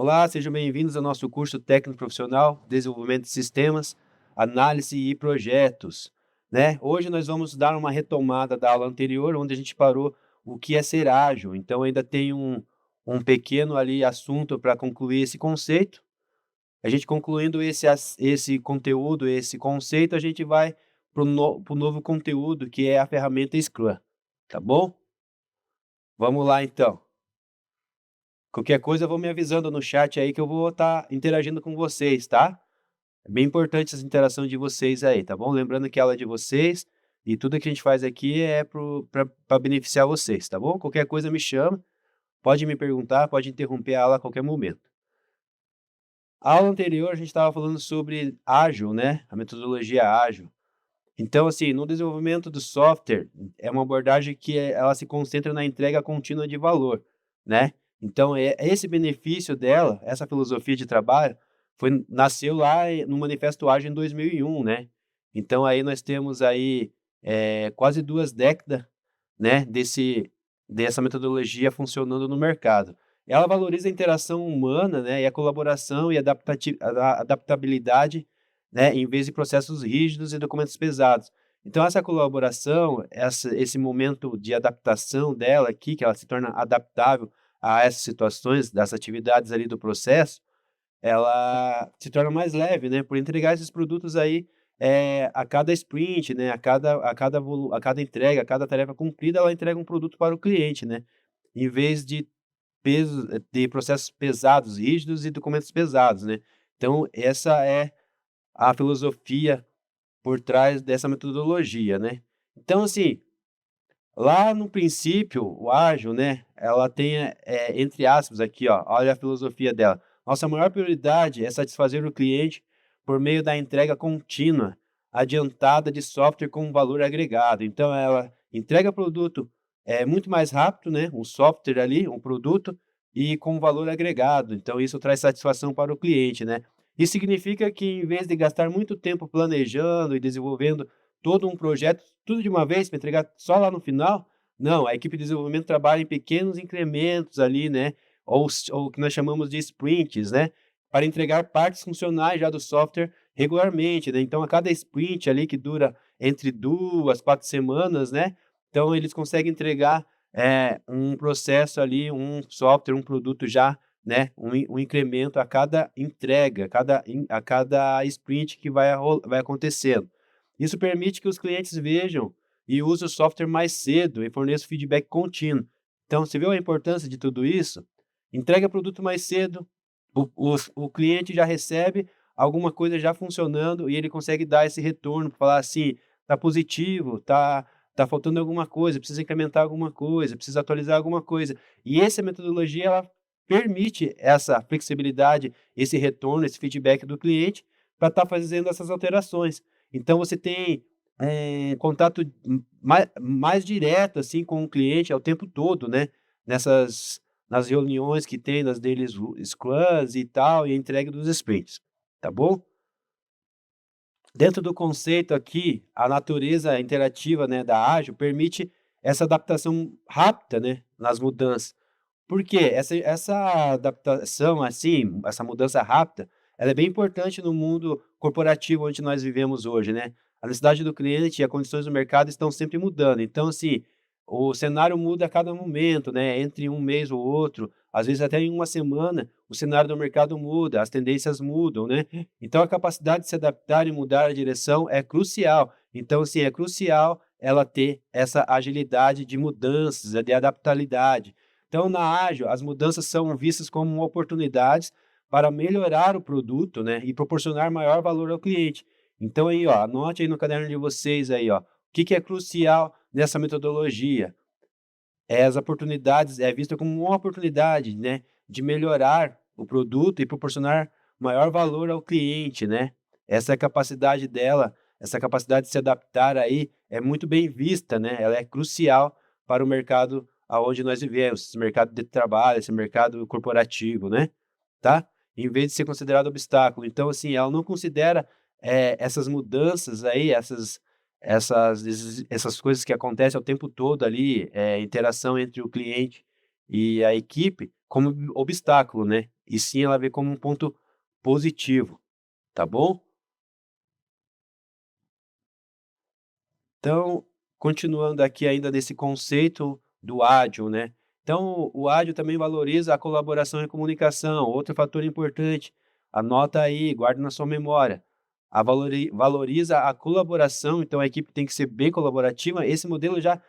Olá, sejam bem-vindos ao nosso curso técnico profissional, Desenvolvimento de Sistemas, Análise e Projetos, né? Hoje nós vamos dar uma retomada da aula anterior, onde a gente parou o que é ser ágil. Então ainda tem um pequeno ali assunto para concluir esse conceito. A gente concluindo esse conteúdo, esse conceito, a gente vai para o novo conteúdo, que é a ferramenta Scrum, tá bom? Vamos lá então. Qualquer coisa, vou me avisando no chat aí que eu vou estar interagindo com vocês, tá? É bem importante essa interação de vocês aí, tá bom? Lembrando que a aula é de vocês e tudo que a gente faz aqui é para beneficiar vocês, tá bom? Qualquer coisa me chama, pode me perguntar, pode interromper a aula a qualquer momento. A aula anterior a gente estava falando sobre ágil, né? A metodologia ágil. Então, assim, no desenvolvimento do software, é uma abordagem que ela se concentra na entrega contínua de valor, né? Então, esse benefício dela, essa filosofia de trabalho, nasceu lá no Manifesto Ágil em 2001, né? Então, aí nós temos aí quase 2 décadas, né, dessa metodologia funcionando no mercado. Ela valoriza a interação humana, né, e a colaboração e a adaptabilidade, né, em vez de processos rígidos e documentos pesados. Então essa colaboração, esse momento de adaptação dela aqui, que ela se torna adaptável a essas situações, das atividades ali do processo, ela se torna mais leve, né, por entregar esses produtos aí, a cada sprint, né, a cada entrega, a cada tarefa cumprida, ela entrega um produto para o cliente, né, em vez de processos pesados, rígidos e documentos pesados, né. Então essa é a filosofia por trás dessa metodologia, né. Então, assim, lá no princípio, o ágil, né, ela tem, entre aspas aqui, ó, olha a filosofia dela: "Nossa maior prioridade é satisfazer o cliente por meio da entrega contínua, adiantada de software com valor agregado". Então ela entrega produto, muito mais rápido, né, um software ali, um produto, e com valor agregado, então isso traz satisfação para o cliente, né. Isso significa que em vez de gastar muito tempo planejando e desenvolvendo todo um projeto, tudo de uma vez para entregar só lá no final, não, a equipe de desenvolvimento trabalha em pequenos incrementos ali, né, ou o que nós chamamos de sprints, né, para entregar partes funcionais já do software regularmente, né. Então a cada sprint ali que dura entre 2, 4 semanas, né, então eles conseguem entregar, um processo ali, um software, um produto já, né, um incremento a cada entrega, a cada sprint que vai acontecendo. Isso permite que os clientes vejam e usem o software mais cedo e forneçam feedback contínuo. Então, você viu a importância de tudo isso? Entrega produto mais cedo, o cliente já recebe alguma coisa já funcionando e ele consegue dar esse retorno, falar assim: "Tá positivo, tá faltando alguma coisa, precisa incrementar alguma coisa, precisa atualizar alguma coisa". E essa metodologia, ela permite essa flexibilidade, esse retorno, esse feedback do cliente para estar fazendo essas alterações. Então você tem, contato mais direto, assim, com o cliente ao tempo todo, né, nas reuniões que tem, nas daily scrums e tal, e a entrega dos sprints, tá bom? Dentro do conceito aqui, a natureza interativa, né, da ágil permite essa adaptação rápida, né, nas mudanças. Por quê? Essa adaptação, assim, essa mudança rápida, ela é bem importante no mundo corporativo onde nós vivemos hoje, né. A necessidade do cliente e as condições do mercado estão sempre mudando. Então, assim, o cenário muda a cada momento, né, entre um mês ou outro, às vezes até em uma semana, o cenário do mercado muda, as tendências mudam, né. Então a capacidade de se adaptar e mudar a direção é crucial. Então, assim, é crucial ela ter essa agilidade de mudanças, de adaptabilidade. Então, na ágil, as mudanças são vistas como oportunidades para melhorar o produto, né, e proporcionar maior valor ao cliente. Então aí, ó, anote aí no caderno de vocês aí, ó, o que que é crucial nessa metodologia. As oportunidades é vista como uma oportunidade, né, de melhorar o produto e proporcionar maior valor ao cliente, né. Essa capacidade dela, essa capacidade de se adaptar aí é muito bem vista, né, ela é crucial para o mercado aonde nós vivemos, esse mercado de trabalho, esse mercado corporativo, né, tá. Em vez de ser considerado obstáculo. Então, assim, ela não considera, essas mudanças aí, essas coisas que acontecem o tempo todo ali, interação entre o cliente e a equipe como obstáculo, né, e sim ela vê como um ponto positivo, tá bom? Então, continuando aqui ainda nesse conceito do ágil, né. Então, o ágil também valoriza a colaboração e comunicação, outro fator importante, anota aí, guarda na sua memória. Valoriza a colaboração, então a equipe tem que ser bem colaborativa, esse modelo já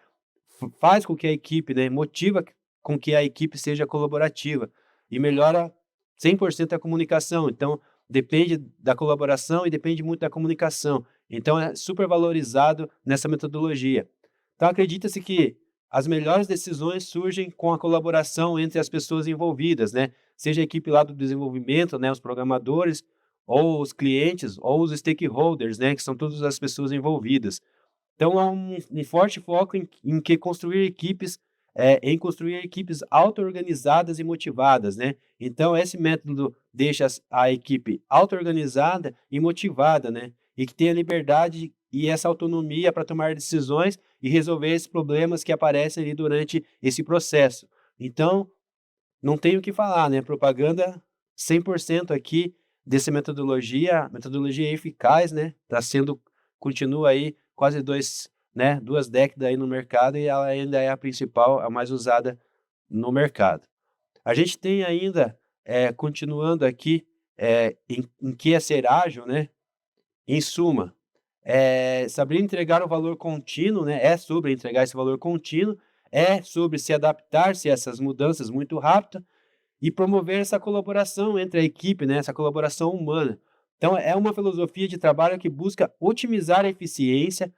faz com que a equipe, né, motiva com que a equipe seja colaborativa e melhora 100% a comunicação. Então, depende da colaboração e depende muito da comunicação. Então, é super valorizado nessa metodologia. Então, acredita-se que as melhores decisões surgem com a colaboração entre as pessoas envolvidas, né? Seja a equipe lá do desenvolvimento, né, os programadores, ou os clientes, ou os stakeholders, né, que são todas as pessoas envolvidas. Então há um forte foco em que construir equipes, em construir equipes auto-organizadas e motivadas, né. Então esse método deixa a equipe auto-organizada e motivada, né, e que tenha liberdade e essa autonomia para tomar decisões e resolver esses problemas que aparecem ali durante esse processo. Então, não tenho o que falar, né, propaganda 100% aqui dessa metodologia eficaz, né, tá sendo continua aí quase 2 décadas aí no mercado e ela ainda é a principal, a mais usada no mercado. A gente tem ainda, continuando aqui, em que é ser ágil, né, em suma, saber entregar o valor contínuo, né, é sobre entregar esse valor contínuo, é sobre se adaptar-se a essas mudanças muito rápido e promover essa colaboração entre a equipe, né, essa colaboração humana. Então é uma filosofia de trabalho que busca otimizar a eficiência,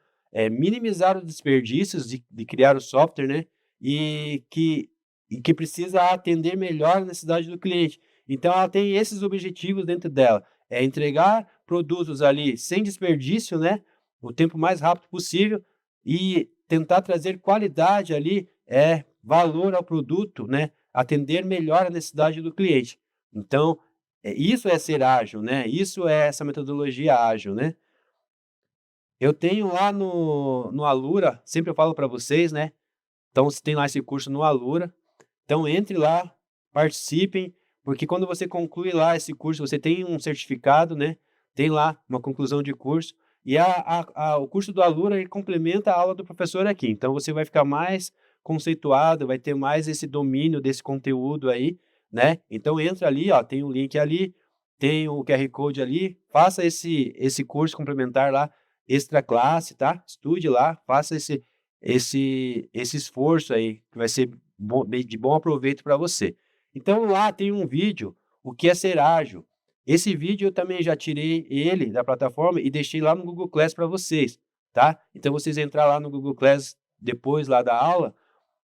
minimizar os desperdícios de criar o software, né, e que precisa atender melhor a necessidade do cliente. Então ela tem esses objetivos dentro dela, é entregar produtos ali sem desperdício, né, o tempo mais rápido possível e tentar trazer qualidade ali, valor ao produto, né, atender melhor a necessidade do cliente. Então, isso é ser ágil, né, isso é essa metodologia ágil, né. Eu tenho lá no Alura, sempre eu falo para vocês, né, então você tem lá esse curso no Alura, então entre lá, participem, porque quando você conclui lá esse curso, você tem um certificado, né, tem lá uma conclusão de curso, e o curso do Alura ele complementa a aula do professor aqui, então você vai ficar mais conceituado, vai ter mais esse domínio desse conteúdo aí, né. Então entra ali, ó, tem o link ali, tem o QR Code ali, faça esse curso complementar lá, extra classe, tá. Estude lá, faça esse esforço aí, que vai ser de bom aproveito para você. Então lá tem um vídeo, o que é ser ágil. Esse vídeo eu também já tirei ele da plataforma e deixei lá no Google Class para vocês, tá. Então vocês entrar lá no Google Class depois lá da aula,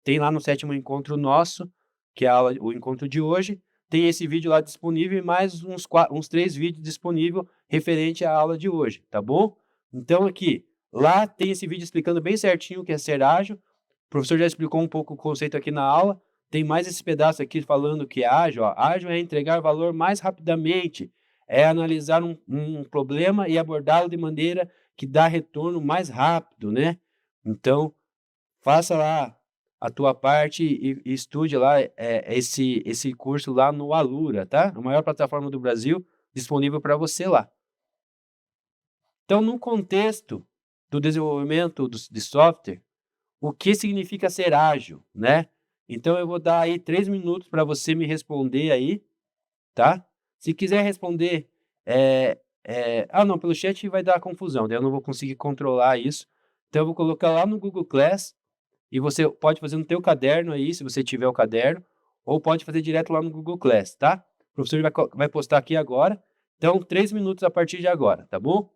tem lá no 7º encontro nosso, que é a aula o encontro de hoje, tem esse vídeo lá disponível e mais uns 3 vídeos disponível referente à aula de hoje, tá bom? Então aqui, lá tem esse vídeo explicando bem certinho o que é ser ágil, o professor já explicou um pouco o conceito aqui na aula, tem mais esse pedaço aqui falando que é ágil, ó, ágil é entregar valor mais rapidamente, é analisar um problema e abordá-lo de maneira que dá retorno mais rápido, né. Então, faça lá a tua parte e estude lá, esse curso lá no Alura, tá? A maior plataforma do Brasil, disponível para você lá. Então, no contexto do desenvolvimento de software, o que significa ser ágil, né? Então eu vou dar aí 3 minutos para você me responder aí, tá? Se quiser responder, não, pelo chat vai dar confusão, daí eu não vou conseguir controlar isso. Então eu vou colocar lá no Google Class e você pode fazer no teu caderno aí, se você tiver o caderno, ou pode fazer direto lá no Google Class, tá? O professor vai postar aqui agora, então 3 minutos a partir de agora, tá bom?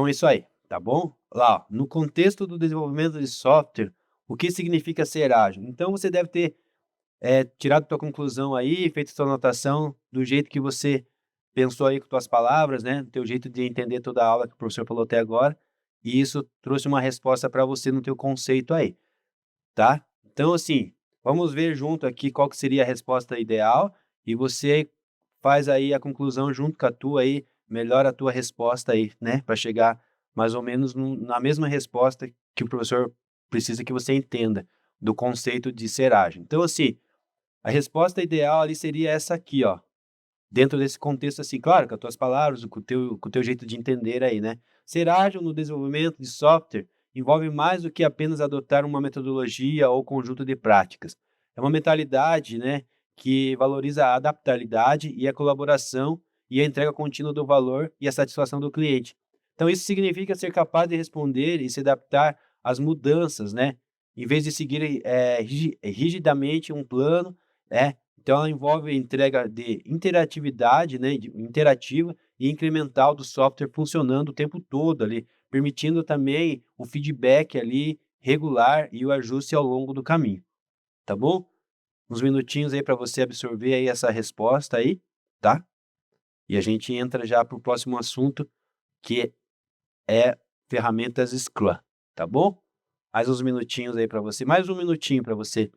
Então é isso aí, tá bom? Lá, ó, no contexto do desenvolvimento de software, o que significa ser ágil? Então você deve ter tirado tua conclusão aí, feito sua anotação do jeito que você pensou aí com tuas palavras, né? Do teu jeito de entender toda a aula que o professor falou até agora, e isso trouxe uma resposta para você no teu conceito aí, tá? Então, assim, vamos ver junto aqui qual que seria a resposta ideal, e você faz aí a conclusão junto com a tua aí, melhora a tua resposta aí, né? Para chegar mais ou menos na mesma resposta que o professor precisa que você entenda do conceito de ser ágil. Então, assim, a resposta ideal ali seria essa aqui, ó. Dentro desse contexto, assim, claro, com as tuas palavras, com o teu jeito de entender aí, né? Ser ágil no desenvolvimento de software envolve mais do que apenas adotar uma metodologia ou conjunto de práticas. É uma mentalidade, né, que valoriza a adaptabilidade e a colaboração e a entrega contínua do valor e a satisfação do cliente. Então, isso significa ser capaz de responder e se adaptar às mudanças, né? Em vez de seguir rigidamente um plano, então ela envolve a entrega de interatividade, né, interativa e incremental do software funcionando o tempo todo ali, permitindo também o feedback ali regular e o ajuste ao longo do caminho, tá bom? Uns minutinhos aí para você absorver aí essa resposta aí, tá? E a gente entra já para o próximo assunto, que é ferramentas Scrum, tá bom? Mais uns minutinhos aí para você, mais um minutinho para você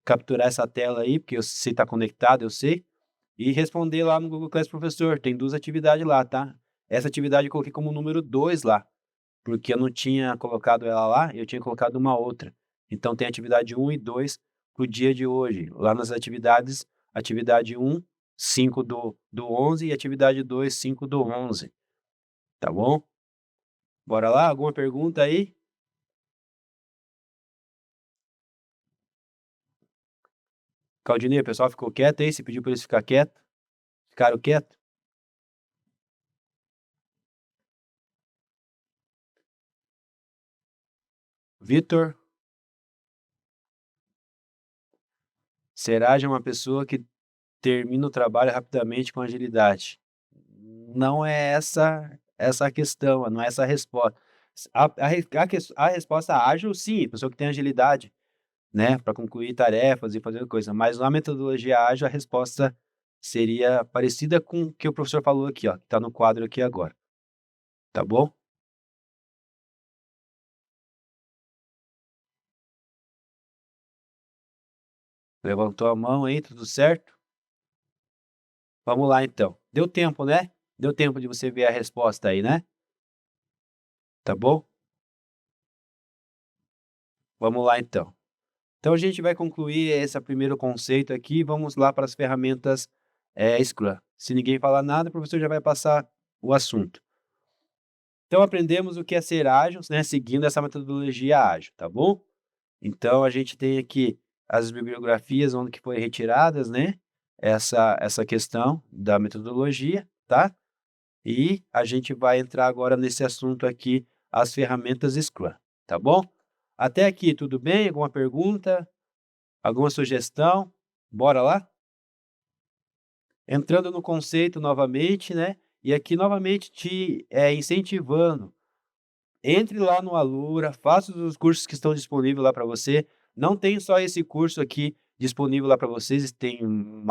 capturar essa tela aí, porque você está conectado, eu sei, e responder lá no Google Class Professor. Tem 2 atividades lá, tá? Essa atividade eu coloquei como número 2 lá, porque eu não tinha colocado ela lá, eu tinha colocado uma outra. Então tem atividade 1 e 2 para o dia de hoje. Lá nas atividades, atividade 1, 5 do 11 e atividade 2, 5 do 11. Tá bom? Bora lá? Alguma pergunta aí? Claudinei, o pessoal ficou quieto aí? Você pediu para eles ficar quieto? Ficaram quietos? Vitor, Serage é uma pessoa que termina o trabalho rapidamente com agilidade. Não é essa a questão, não é essa a resposta. A resposta ágil, sim, pessoa que tem agilidade, né, para concluir tarefas e fazer coisa, mas na metodologia ágil a resposta seria parecida com o que o professor falou aqui, ó, que está no quadro aqui agora, tá bom? Levantou a mão aí, tudo certo? Vamos lá então. Deu tempo, né? Deu tempo de você ver a resposta aí, né? Tá bom? Vamos lá então. Então a gente vai concluir esse primeiro conceito aqui, vamos lá para as ferramentas Scrum. Se ninguém falar nada, o professor já vai passar o assunto. Então aprendemos o que é ser ágil, né, seguindo essa metodologia ágil, tá bom? Então a gente tem aqui as bibliografias onde que foi retiradas, né, essa questão da metodologia, tá? E a gente vai entrar agora nesse assunto aqui, as ferramentas Scrum, tá bom? Até aqui, tudo bem? Alguma pergunta? Alguma sugestão? Bora lá? Entrando no conceito novamente, né? E aqui novamente te incentivando. Entre lá no Alura, faça os cursos que estão disponíveis lá para você. Não tem só esse curso aqui disponível lá para vocês, tem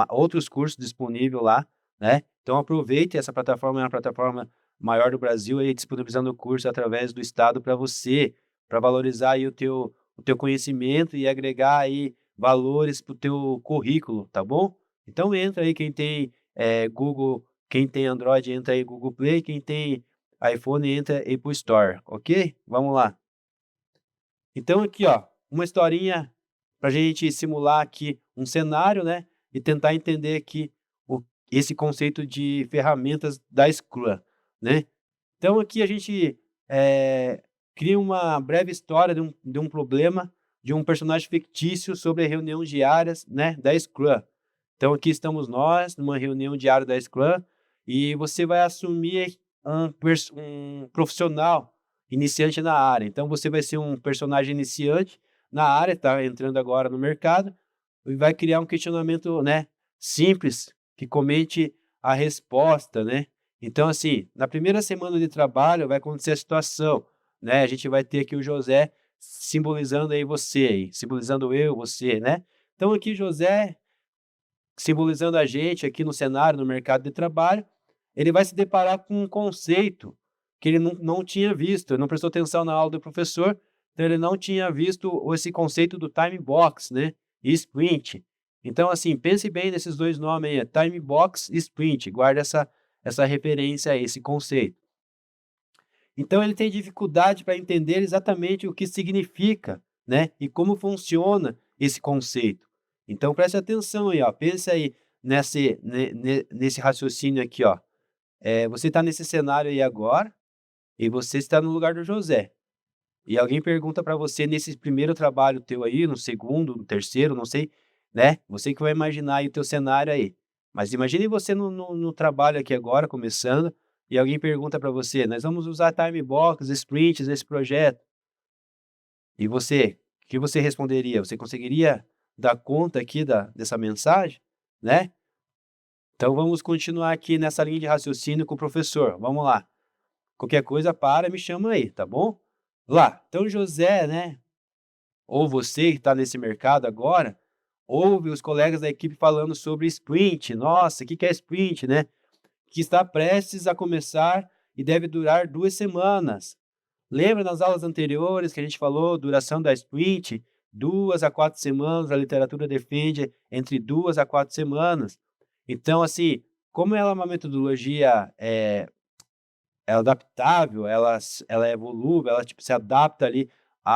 outros cursos disponíveis lá, né? Então aproveite, essa plataforma é uma plataforma maior do Brasil, aí, disponibilizando o curso através do Estado para você, para valorizar aí o teu conhecimento e agregar aí valores para o teu currículo, tá bom? Então entra aí, quem tem Google, quem tem Android, entra aí Google Play, quem tem iPhone, entra Apple Store, ok? Vamos lá. Então aqui, ó, uma historinha para a gente simular aqui um cenário, né? E tentar entender aqui esse conceito de ferramentas da Scrum, né? Então aqui a gente cria uma breve história de um problema de um personagem fictício sobre a reunião diárias, né, da Scrum. Então aqui estamos nós numa reunião diária da Scrum e você vai assumir um profissional iniciante na área. Então você vai ser um personagem iniciante na área, está entrando agora no mercado e vai criar um questionamento, né, simples que comente a resposta, né? Então, assim, na primeira semana de trabalho vai acontecer a situação, né? A gente vai ter aqui o José simbolizando aí você aí, simbolizando eu, você, né? Então aqui José simbolizando a gente aqui no cenário, no mercado de trabalho, ele vai se deparar com um conceito que ele não tinha visto, ele não prestou atenção na aula do professor, então ele não tinha visto esse conceito do time box, né, e sprint. Então, assim, pense bem nesses dois nomes aí, time box e sprint, guarde essa referência aí, esse conceito. Então ele tem dificuldade para entender exatamente o que significa, né, e como funciona esse conceito. Então preste atenção aí, ó, pensa aí nesse raciocínio aqui, ó. Você está nesse cenário aí agora e você está no lugar do José. E alguém pergunta para você nesse primeiro trabalho teu aí, no segundo, no terceiro, não sei, né? Você que vai imaginar aí o teu cenário aí. Mas imagine você no trabalho aqui agora, começando, e alguém pergunta para você: nós vamos usar time box, sprints nesse projeto. E você, o que você responderia? Você conseguiria dar conta aqui dessa mensagem, né? Então vamos continuar aqui nessa linha de raciocínio com o professor. Vamos lá. Qualquer coisa, me chama aí, tá bom? Lá. Então José, né? Ou você que está nesse mercado agora, ouve os colegas da equipe falando sobre sprint. Nossa, o que é sprint, né? Que está prestes a começar e deve durar 2 semanas. Lembra nas aulas anteriores que a gente falou, duração da sprint, 2 a 4 semanas, a literatura defende entre 2 a 4 semanas. Então, assim, como ela é uma metodologia é adaptável, ela é volúvel, ela tipo, se adapta ali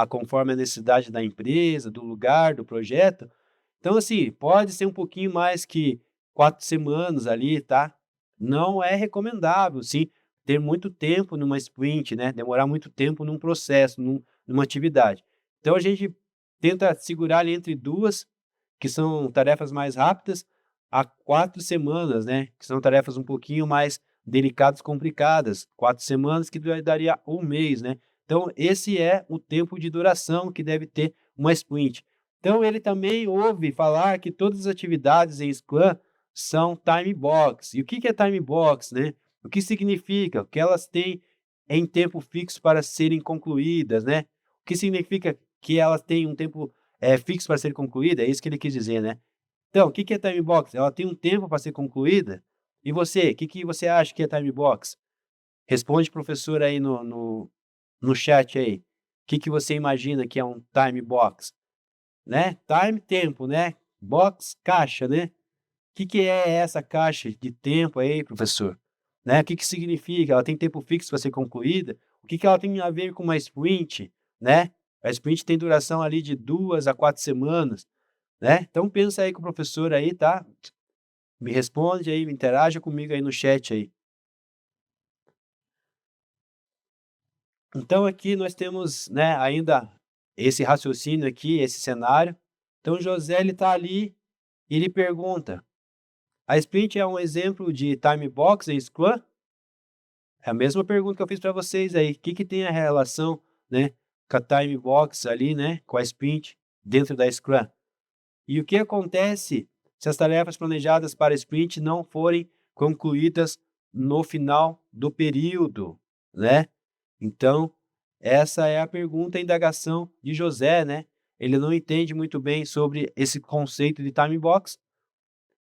conforme a necessidade da empresa, do lugar, do projeto. Então, assim, pode ser um pouquinho mais que 4 semanas ali, tá? Não é recomendável, sim, ter muito tempo numa sprint, né? Demorar muito tempo num processo, numa atividade. Então, a gente tenta segurar ali entre duas, que são tarefas mais rápidas, a 4 semanas, né? Que são tarefas um pouquinho mais delicadas, complicadas. 4 semanas que daria um mês, né? Então, esse é o tempo de duração que deve ter uma sprint. Então, ele também ouve falar que todas as atividades em Scrum são time box. E o que é time box, né? O que significa? Que elas têm em tempo fixo para serem concluídas, né? O que significa que elas têm um tempo fixo para ser concluída? É isso que ele quis dizer, né? Então, o que é time box? Ela tem um tempo para ser concluída. E você, o que você acha que é time box? Responde, professor, aí no chat aí. O que você imagina que é um time box? Né? Time, tempo, né? Box, caixa, né? O que é essa caixa de tempo aí, professor? Né? O que significa? Ela tem tempo fixo para ser concluída? O que ela tem a ver com uma sprint, né? A sprint tem duração ali de 2 a 4 semanas, né? Então pensa aí com o professor aí, tá? Me responde aí, me interaja comigo aí no chat aí. Então aqui nós temos, né, ainda esse raciocínio aqui, esse cenário. Então José ele está ali e ele pergunta: a sprint é um exemplo de time box em Scrum? É a mesma pergunta que eu fiz para vocês aí. O que tem a relação, né, com a time box ali, né, com a sprint dentro da Scrum? E o que acontece se as tarefas planejadas para sprint não forem concluídas no final do período, né? Então, essa é a pergunta, a indagação de José, né? Ele não entende muito bem sobre esse conceito de time box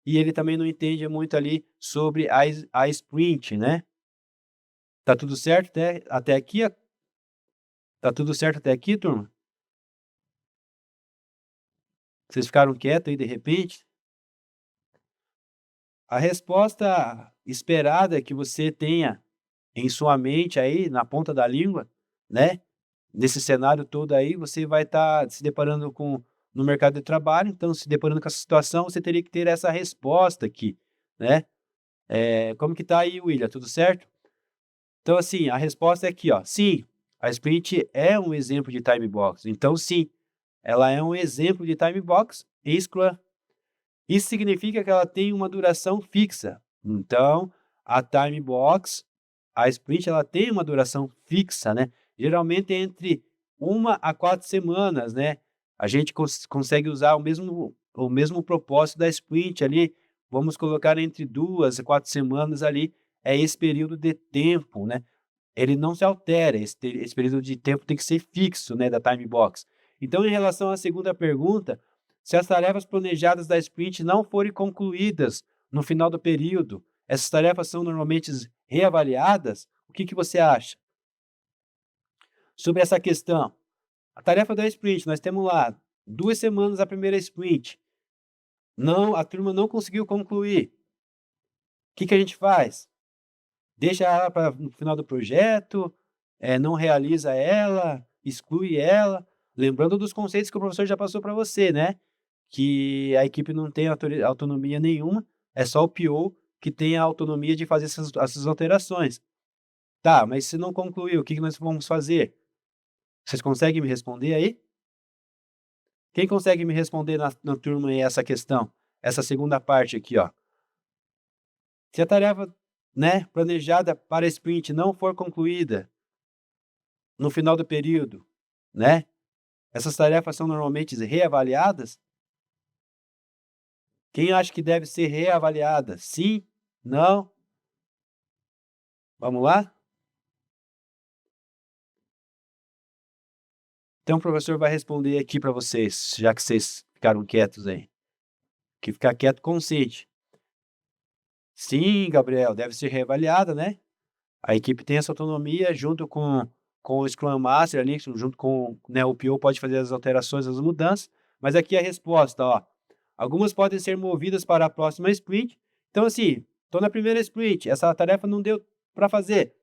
e ele também não entende muito ali sobre a sprint, né? Tá tudo certo até aqui? Tá tudo certo até aqui, turma? Vocês ficaram quietos aí de repente? A resposta esperada que você tenha em sua mente aí, na ponta da língua, né? Nesse cenário todo aí, você vai estar se deparando no mercado de trabalho, então se deparando com essa situação, você teria que ter essa resposta aqui, né? Como que tá aí, William? Tudo certo? Então, assim, a resposta é aqui, ó. Sim, a sprint é um exemplo de time box. Então, sim, ela é um exemplo de time box em Scrum. Isso significa que ela tem uma duração fixa. Então, a time box, a sprint, ela tem uma duração fixa, né? Geralmente entre 1 a 4 semanas, né? A gente consegue usar o mesmo propósito da sprint ali. Vamos colocar entre 2 a 4 semanas ali. é esse período de tempo, né? Ele não se altera, esse período de tempo tem que ser fixo, né, da time box. Então, em relação à segunda pergunta, se as tarefas planejadas da sprint não forem concluídas no final do período, essas tarefas são normalmente reavaliadas? O que que você acha sobre essa questão? A tarefa da sprint, nós temos lá 2 semanas a primeira sprint, não, a turma não conseguiu concluir. O que que a gente faz? Deixa ela para no final do projeto, não realiza ela, exclui ela, lembrando dos conceitos que o professor já passou para você, né, que a equipe não tem autonomia nenhuma, é só o PO que tem a autonomia de fazer essas alterações. Tá, mas se não concluiu, o que que nós vamos fazer? Vocês conseguem me responder aí? Quem consegue me responder na turma aí essa questão? Essa segunda parte aqui, ó. Se a tarefa, né, planejada para sprint não for concluída no final do período, né, essas tarefas são normalmente reavaliadas? Quem acha que deve ser reavaliada? Sim? Não? Vamos lá? Então o professor vai responder aqui para vocês, já que vocês ficaram quietos aí. Que ficar quieto consente. Sim, Gabriel, deve ser reavaliada, né? A equipe tem essa autonomia junto com o Scrum Master ali, junto com, né, o PO pode fazer as alterações, as mudanças, mas aqui a resposta, ó. Algumas podem ser movidas para a próxima sprint. Então, assim, estou na primeira sprint, essa tarefa não deu para fazer.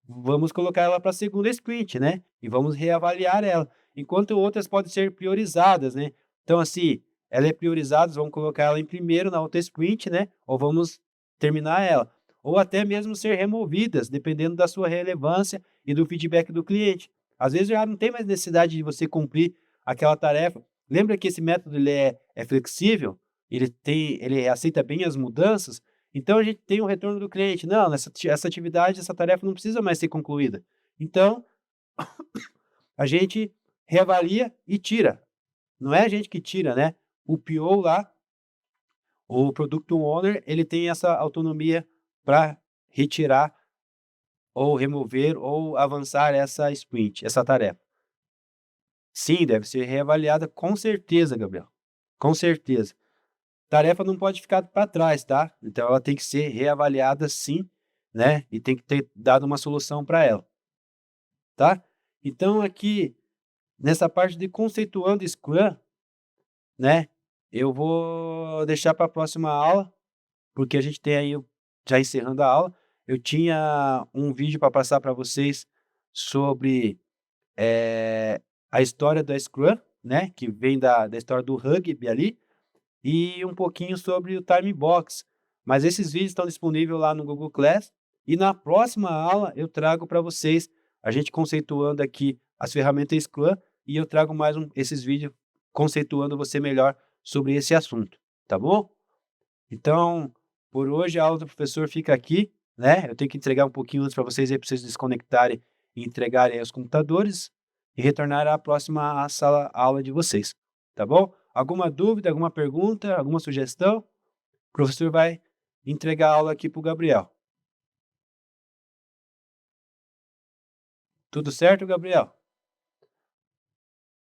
Vamos colocar ela para a segunda sprint, né? E vamos reavaliar ela. Enquanto outras podem ser priorizadas, né? Então, assim, ela é priorizada, vamos colocar ela em primeiro na outra sprint, né? Ou vamos terminar ela. Ou até mesmo ser removidas, dependendo da sua relevância e do feedback do cliente. Às vezes já não tem mais necessidade de você cumprir aquela tarefa. Lembra que esse método ele é flexível, ele aceita bem as mudanças, então a gente tem o retorno do cliente. Não, essa atividade, essa tarefa não precisa mais ser concluída. Então, a gente reavalia e tira. Não é a gente que tira, né? O PO lá, o Product Owner, ele tem essa autonomia para retirar ou remover ou avançar essa sprint, essa tarefa. Sim, deve ser reavaliada com certeza, Gabriel. Com certeza. Tarefa não pode ficar para trás, tá? Então ela tem que ser reavaliada sim, né? E tem que ter dado uma solução para ela, tá? Então aqui, nessa parte de conceituando Scrum, né? Eu vou deixar para a próxima aula, porque a gente tem aí, já encerrando a aula, eu tinha um vídeo para passar para vocês sobre a história da Scrum, né? Que vem da história do rugby ali, e um pouquinho sobre o Time Box. Mas esses vídeos estão disponíveis lá no Google Class. E na próxima aula eu trago para vocês, a gente conceituando aqui as ferramentas Scrum, e eu trago mais esses vídeos conceituando você melhor sobre esse assunto, tá bom? Então, por hoje a aula do professor fica aqui, né? Eu tenho que entregar um pouquinho antes para vocês aí, para vocês desconectarem e entregarem aí os computadores e retornar à próxima sala aula de vocês, tá bom? Alguma dúvida, alguma pergunta, alguma sugestão? O professor vai entregar a aula aqui para o Gabriel. Tudo certo, Gabriel?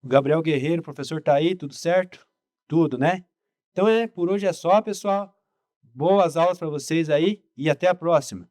O Gabriel Guerreiro, o professor tá aí, tudo certo? Tudo, né? Então por hoje é só, pessoal. Boas aulas para vocês aí e até a próxima.